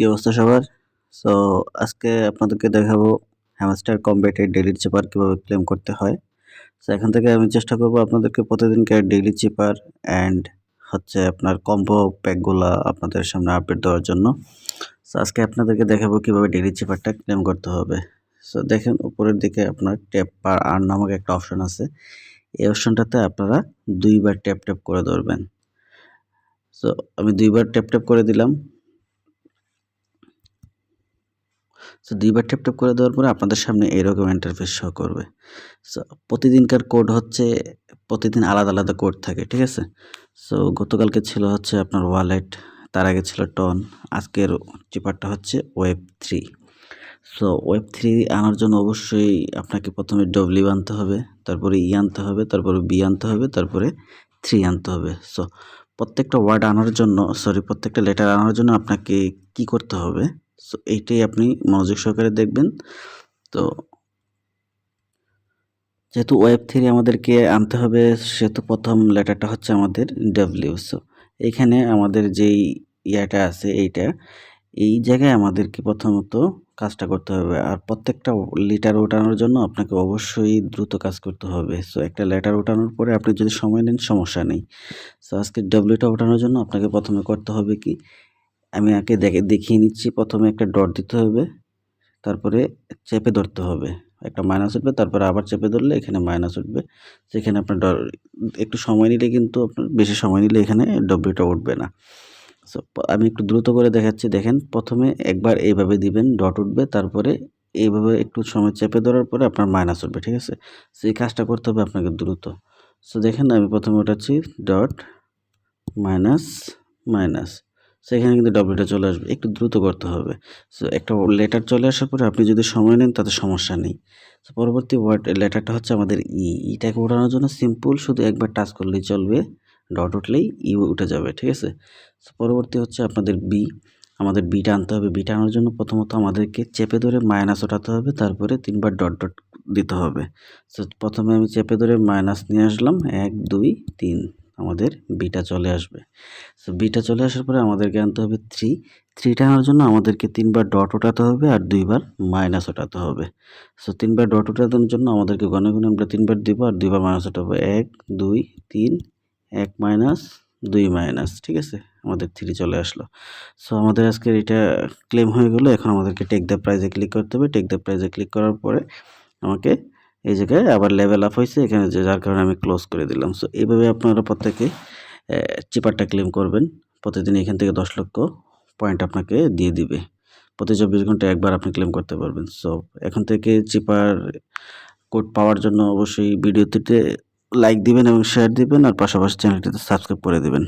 কি অবস্থা সবার? সো আজকে আপনাদেরকে দেখাবো হ্যামস্টার কমব্যাটের ডেইলি চিপার কীভাবে ক্লেম করতে হয়। সো এখান থেকে আমি চেষ্টা করব আপনাদেরকে প্রতিদিনকার ডেইলি চিপার অ্যান্ড হচ্ছে আপনার কম্বো প্যাকগুলা আপনাদের সামনে আপডেট দেওয়ার জন্য। সো আজকে আপনাদেরকে দেখাবো কীভাবে ডেইলি চিপারটা ক্লেম করতে হবে। সো দেখেন উপরের দিকে আপনার ট্যাপ পার আর্ন নামক একটা অপশন আছে। এই অপশনটাতে আপনারা 2 বার ট্যাপ করে ধরবেন। সো আমি 2 বার ট্যাপ করে দিলাম। সো 2 বার ট্যাপ করে দেওয়ার পরে আপনাদের সামনে এরকম ইন্টারফেস শো করবে। সো প্রতিদিনকার কোড হচ্ছে প্রতিদিন আলাদা কোড থাকে, ঠিক আছে? সো গতকালকে ছিল হচ্ছে আপনার ওয়ালেট, তার আগে ছিল টন, আজকের চিপারটা হচ্ছে ওয়েব 3। সো ওয়েব 3 আনার জন্য অবশ্যই আপনাকে প্রথমে ডব্লিউ আনতে হবে, তারপরে ই আনতে হবে, তারপরে বি আনতে হবে, তারপরে 3 আনতে হবে। সো প্রত্যেকটা ওয়ার্ড আনার জন্য প্রত্যেকটা লেটার আনার জন্য আপনাকে কি করতে হবে? সো এইটাই আপনি মনোযোগ সহকারে দেখবেন। তো যেহেতু ওয়েব 3 আমাদেরকে আনতে হবে, সেহেতু প্রথম লেটারটা হচ্ছে আমাদের ডব্লিউ। সো এইখানে আমাদের যেই ইয়াটা আছে এই জায়গায় আমাদেরকে প্রথমত কাজটা করতে হবে। আর প্রত্যেকটা লেটার ওঠানোর জন্য আপনাকে অবশ্যই দ্রুত কাজ করতে হবে। সো একটা লেটার ওঠানোর পরে আপনি যদি সময় নেন সমস্যা নেই। সো আজকে ডব্লিউটা ওঠানোর জন্য আপনাকে প্রথমে করতে হবে কি, আমি আগে দেখিয়ে নিচ্ছি। প্রথমে একটা ডট দিতে হবে, তারপরে চেপে ধরতে হবে, একটা মাইনাস উঠবে, তারপরে আবার চেপে ধরলে এখানে মাইনাস উঠবে। সেখানে আপনার একটু সময় নিলে কিন্তু আপনার বেশি সময় নিলে এখানে ডব্লিউটা উঠবে না। সো আমি একটু দ্রুত করে দেখাচ্ছি। দেখেন প্রথমে একবার এইভাবে দিবেন, ডট উঠবে, তারপরে এইভাবে একটু সময় চেপে ধরার পরে আপনার মাইনাস উঠবে, ঠিক আছে? সো এই কাজটা করতে হবে আপনাকে দ্রুত। সো দেখেন আমি প্রথমে উঠাচ্ছি ডট মাইনাস। সো এখানে কিন্তু ডব্লিউটা চলে আসবে, একটু দ্রুত করতে হবে। সো একটা লেটার চলে আসার পরে আপনি যদি সময় নেন তাতে সমস্যা নেই। সো পরবর্তী লেটারটা হচ্ছে আমাদের ইটাকে ওঠানোর জন্য সিম্পল শুধু একবার টাচ করলেই চলবে, ডট উঠলেই উঠে যাবে, ঠিক আছে? সো পরবর্তী হচ্ছে আপনাদের আমাদের বিটা আনতে হবে। বিটা আনার জন্য প্রথমত আমাদেরকে চেপে ধরে মাইনাস ওঠাতে হবে, তারপরে 3 বার ডট দিতে হবে। সো প্রথমে আমি চেপে ধরে মাইনাস নিয়ে আসলাম, 1 2 3, আমাদের বিটা চলে আসবে। সো বিটা চলে আসার পরে আমাদেরকে আনতে হবে 3টা আনার জন্য আমাদেরকে 3 বার ডট ওঠাতে হবে আর 2 বার মাইনাস ওঠাতে হবে। সো 3 বার ডট ওঠানোর জন্য আমাদেরকে গণে আমরা 3 বার দিব আর 2 বার মাইনাস ওঠাবো। 1 2 3, 1 মাইনাস 2 মাইনাস, ঠিক আছে? আমাদের 3 চলে আসলো। সো আমাদের আজকের এটা ক্লেম হয়ে গেল। এখন আমাদেরকে টেক দ্য প্রাইজে ক্লিক করতে হবে। টেক দ্য প্রাইজে ক্লিক করার পরে আমাকে এই জায়গায় আবার লেভেল আপ হয়েছে এখানে, যার কারণে আমি ক্লোজ করে দিলাম। সো এইভাবে আপনারা প্রত্যেকে চিপারটা ক্লেম করবেন। প্রতিদিন এখান থেকে 10 লক্ষ পয়েন্ট আপনাকে দিয়ে দিবে। প্রতি 24 ঘন্টায় একবার আপনি ক্লেম করতে পারবেন। সো এখন থেকে চিপার কোড পাওয়ার জন্য অবশ্যই ভিডিওটিতে লাইক দিবেন এবং শেয়ার দিবেন, আর পাশাপাশি চ্যানেলটিতে সাবস্ক্রাইব করে দিবেন।